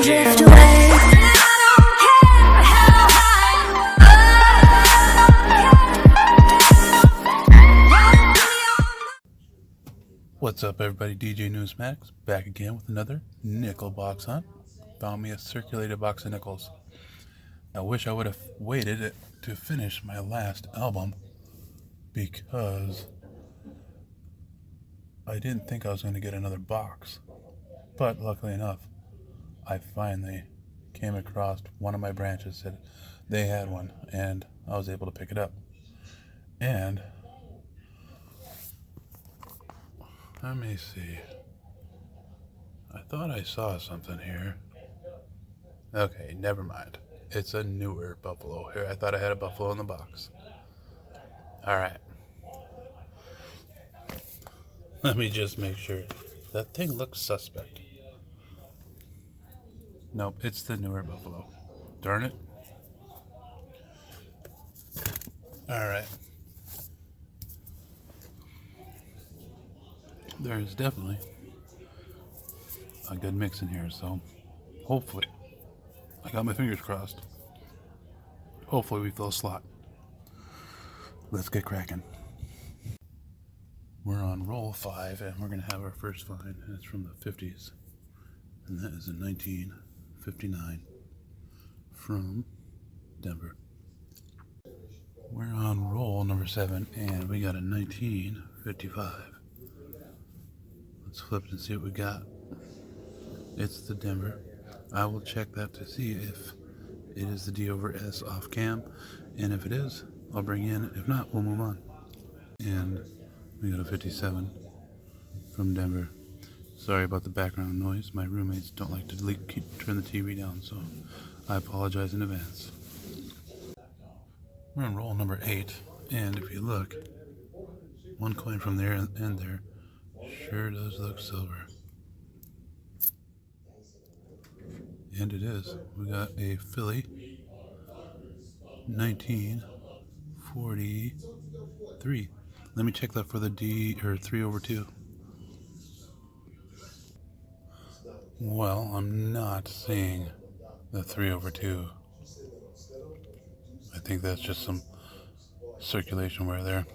drift away. What's up, everybody? DJ Newsmax back again with another nickel box hunt. Found me a circulated box of nickels. I wish I would have waited to finish my last album because I didn't think I was going to get another box. But luckily enough, I finally came across one of my branches that they had one, and I was able to pick it up. And let me see. I thought I saw something here. Okay, never mind. It's a newer buffalo. Here, I thought I had a buffalo in the box. Alright. Let me just make sure. That thing looks suspect. Nope, it's the newer buffalo. Darn it. Alright. There's definitely a good mix in here, so hopefully, I got my fingers crossed. Hopefully we fill a slot. Let's get cracking. We're on roll 5 and we're going to have our first find, and it's from the 50s. And that is in 1959 from Denver. We're on roll number 7 and we got a 1955. Let's flip it and see what we got. It's the Denver. I will check that to see if it is the D/S off cam, and if it is, I'll bring in. If not, we'll move on. And we got a 57 from Denver. Sorry about the background noise. My roommates don't like to turn the TV down, so I apologize in advance. We're on roll number 8, and if you look, one coin from there and there sure does look silver. And it is. We got a Philly 1943. Let me check that for the D or 3/2. Well, I'm not seeing the 3/2. I think that's just some circulation wear there.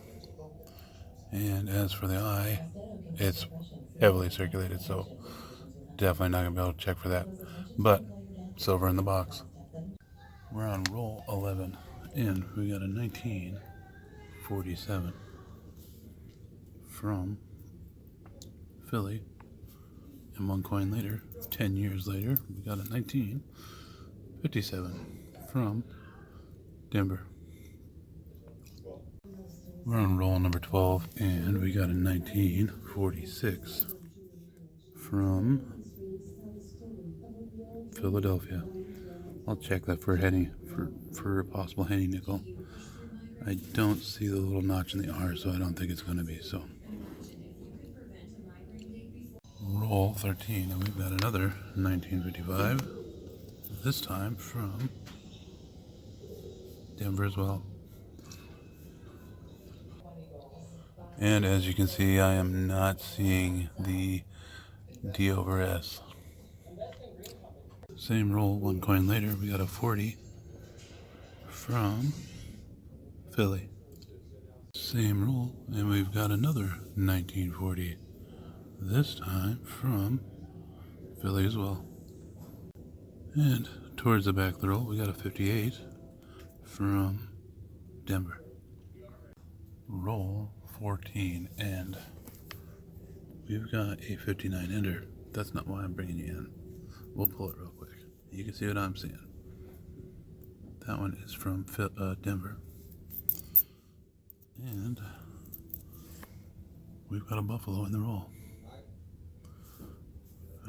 And as for the eye, it's heavily circulated, so definitely not going to be able to check for that. But silver in the box. We're on roll 11, and we got a 1947 from Philly. And one coin later, 10 years later, we got a 1957 from Denver. We're on roll number 12, and we got a 1946 from Philadelphia. I'll check that for for a possible Henny nickel. I don't see the little notch in the R, so I don't think it's going to be. So roll 13, and we've got another 1955. This time from Denver as well. And as you can see, I am not seeing the D/S. Same roll, one coin later, we got a 40 from Philly. Same roll, and we've got another 1940. This time from Philly as well. And towards the back of the roll, we got a 58 from Denver. Roll 14, and we've got a 59 ender. That's not why I'm bringing you in. We'll pull it real quick. You can see what I'm seeing. That one is from Denver. And we've got a buffalo in the roll.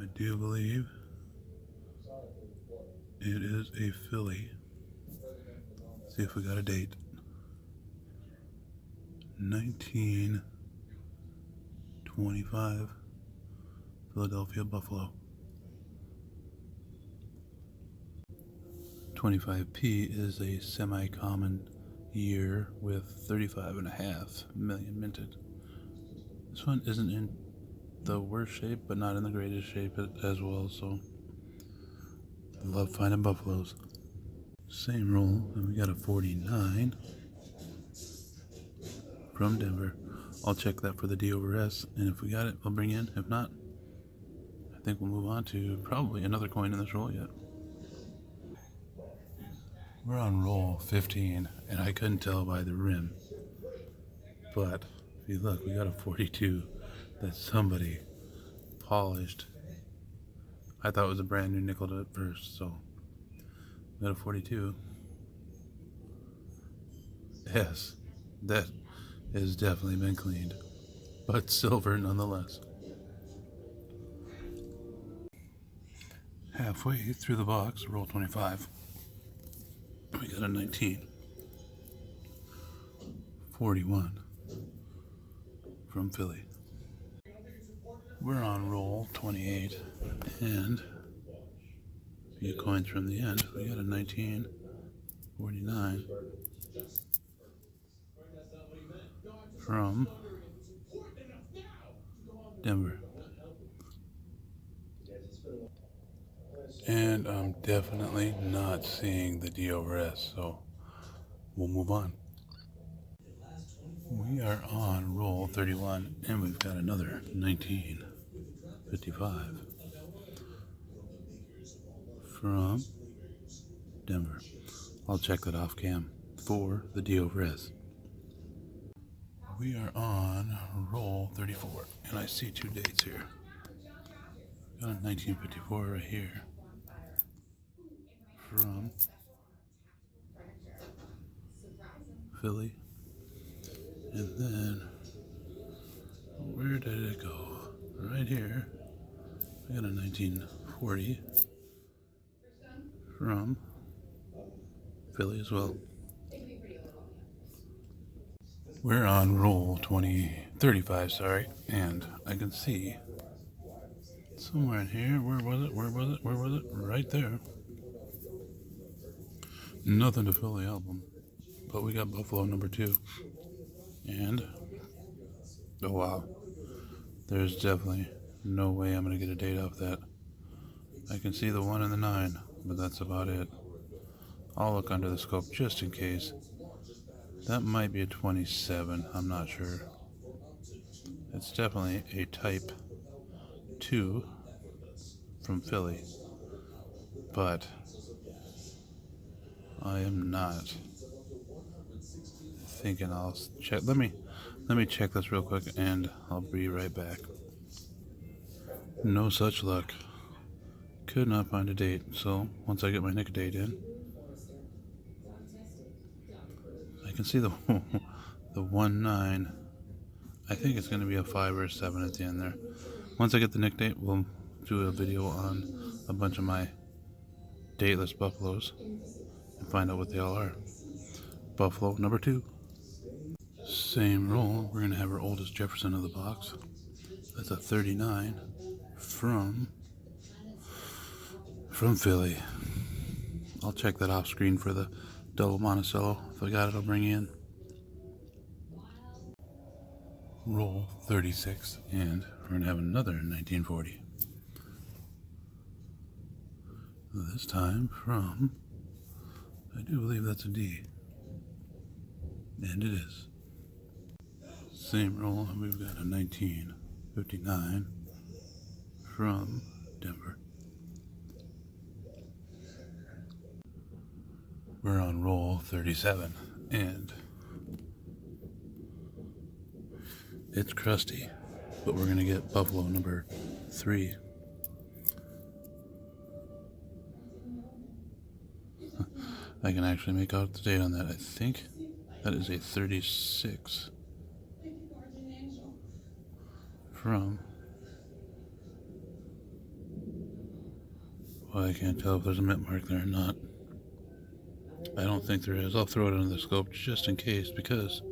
I do believe it is a Philly. See if we got a date. 1925 Philadelphia Buffalo. 25P is a semi-common year with 35.5 million minted. This one isn't in the worst shape, but not in the greatest shape as well, so Love finding buffaloes. Same roll, and we got a 49 from Denver. I'll check that for the D over S, and if we got it, we'll bring in. If not, I think we'll move on to probably another coin in this roll yet. We're on roll 15, and I couldn't tell by the rim. But if you look, we got a 42 that somebody polished. I thought it was a brand new nickel at first, so we got a 42. Yes, that has definitely been cleaned, but silver nonetheless. Halfway through the box, roll 25. We got a 19. 41 from Philly. We're on roll 28, and a few coins from the end. We got a 19, 49 from Denver. And I'm definitely not seeing the D over S, so we'll move on. We are on roll 31, and we've got another 1955 from Denver. I'll check that off cam for the D over S. We are on roll 34, and I see two dates here. Got a 1954 right here from Philly. And then, where did it go? Right here, I got a 1940 from Philly as well. We're on roll 35, and I can see somewhere in here, where was it? Right there. Nothing to fill the album, but we got Buffalo number 2. And, oh wow, there's definitely no way I'm going to get a date off that. I can see the 1 and the 9, but that's about it. I'll look under the scope just in case. That might be a 27, I'm not sure. It's definitely a type 2 from Philly, but I am not thinking. I'll check. Let me check this real quick, and I'll be right back. No such luck. Could not find a date. So once I get my Nick date in, I can see the 1-9. I think it's going to be a 5 or a 7 at the end there. Once I get the Nick date, we'll do a video on a bunch of my dateless buffaloes and find out what they all are. Buffalo number 2. Same roll. We're going to have our oldest Jefferson of the box. That's a 39 from Philly. I'll check that off screen for the double Monticello. If I got it, I'll bring you in. Roll 36, and we're going to have another 1940. This time from, I do believe that's a D. And it is. Same roll, and we've got a 1959 from Denver. We're on roll 37, and it's crusty, but we're going to get Buffalo number 3. I can actually make out the date on that. I think that is a 36 from, well, I can't tell if there's a mint mark there or not. I don't think there is. I'll throw it under the scope just in case, because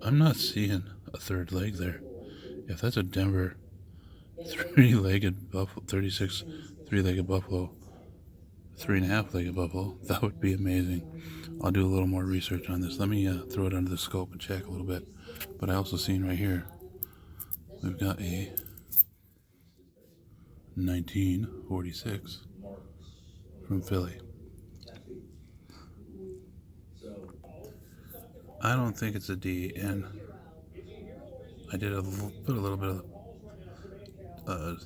I'm not seeing a third leg there. If that's a Denver 3-legged buffalo, 36 3-legged buffalo, 3.5-legged buffalo, that would be amazing. I'll do a little more research on this. Let me throw it under the scope and check a little bit. But I also seen right here, we've got a 1946 from Philly. I don't think it's a D, and I did put a little bit of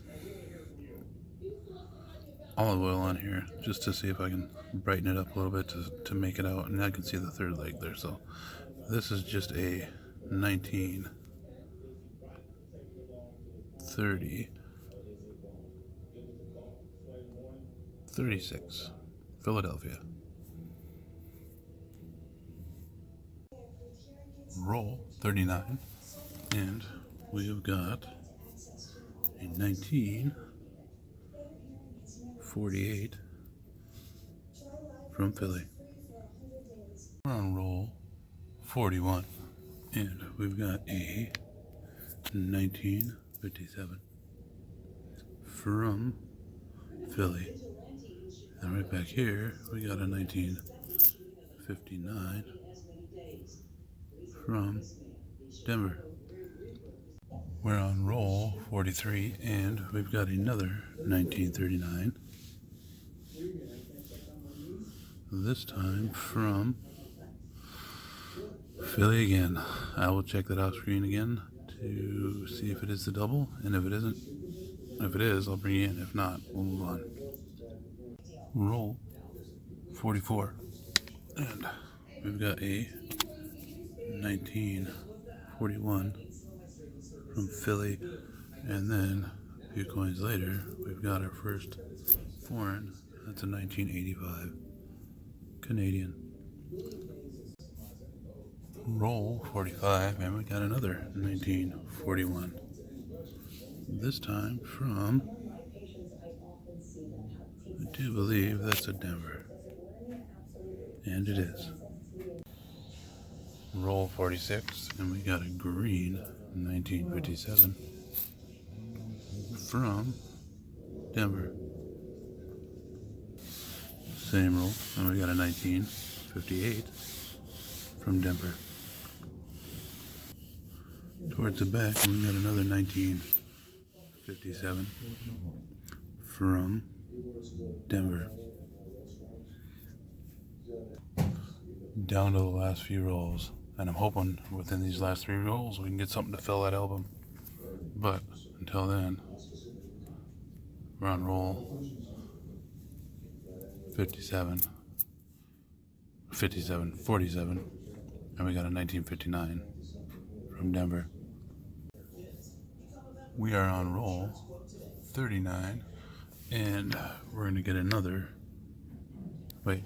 olive oil on here just to see if I can brighten it up a little bit to make it out, and I can see the third leg there. So this is just a 1936 Philadelphia. Roll 39, and we have got a 1948 from Philly. We're on roll 41, and we've got a 1957 from Philly. And right back here, we got a 1959 from Denver. We're on roll 43, and we've got another 1939. This time from Philly again. I will check that off screen again to see if it is the double, and if it isn't, if it is, I'll bring it in. If not, we'll move on. Roll 44, and we've got a 1941 from Philly, and then a few coins later, we've got our first foreign. That's a 1985 Canadian. Roll 45, and we got another 1941. This time from, I do believe that's a Denver, and it is. Roll 46, and we got a green 1957 from Denver. Same roll, and we got a 1958 from Denver. Towards the back, we got another 1957 from Denver. Down to the last few rolls, and I'm hoping within these last 3 rolls we can get something to fill that album. But until then, we're on roll 47, 47, and we got a 1959 from Denver. We are on roll 39, and we're going to get another, wait,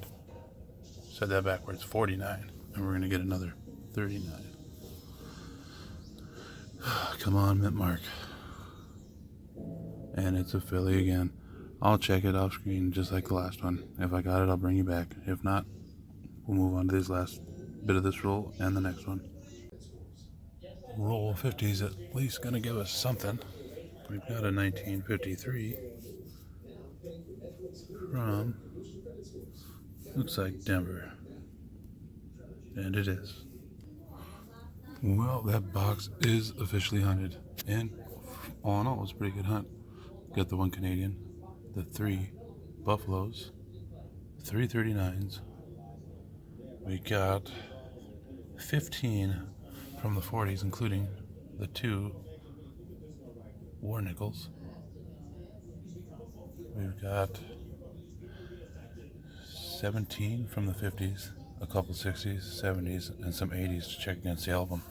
said that backwards, 49, and we're going to get another 39. Come on, Mint Mark. And it's a Philly again. I'll check it off screen just like the last one. If I got it, I'll bring you back. If not, we'll move on to this last bit of this roll and the next one. Roll 50 is at least going to give us something. We've got a 1953 from, looks like Denver. And it is. Well, that box is officially hunted. And all in all, it was a pretty good hunt. Got the 1 Canadian, the 3 Buffaloes, 3 39s. We got 15 from the 40s, including the 2 War Nickels. We've got 17 from the 50s, a couple 60s, 70s, and some 80s to check against the album.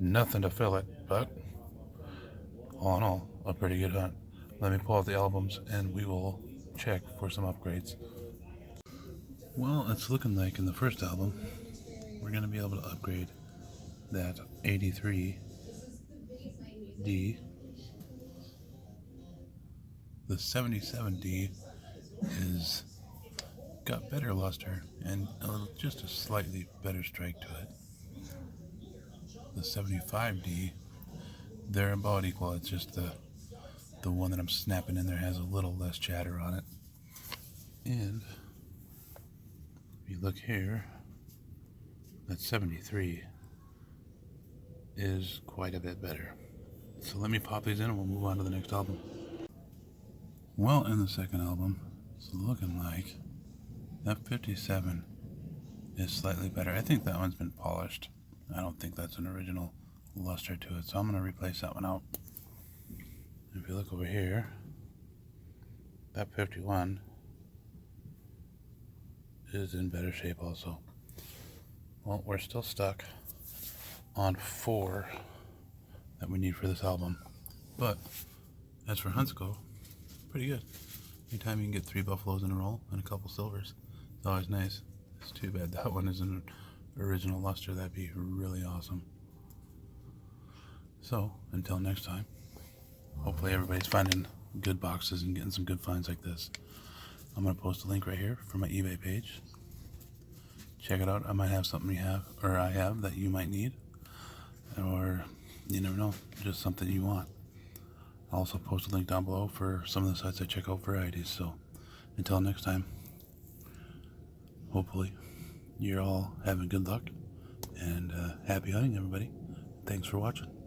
Nothing to fill it, but all in all, a pretty good hunt. Let me pull out the albums and we will check for some upgrades. Well, it's looking like in the first album, we're going to be able to upgrade that 83D. The 77D is got better luster and just a slightly better strike to it. The 75D, they're about equal. It's just the one that I'm snapping in there has a little less chatter on it. And if you look here, that 73 is quite a bit better. So let me pop these in and we'll move on to the next album. Well, in the second album, it's looking like that 57 is slightly better. I think that one's been polished. I don't think that's an original luster to it, so I'm going to replace that one out. If you look over here, that 51 is in better shape also. Well, we're still stuck on 4 that we need for this album, but as for hunts go, pretty good. Anytime you can get 3 buffaloes in a roll and a couple silvers, it's always nice. It's too bad that one isn't an original luster. That'd be really awesome. So until next time, hopefully everybody's finding good boxes and getting some good finds like this. I'm going to post a link right here for my eBay page. Check it out. I might have something I have that you might need, or you never know, just something you want. I'll also post a link down below for some of the sites I check out varieties. So until next time, hopefully you're all having good luck, and happy hunting, everybody. Thanks for watching.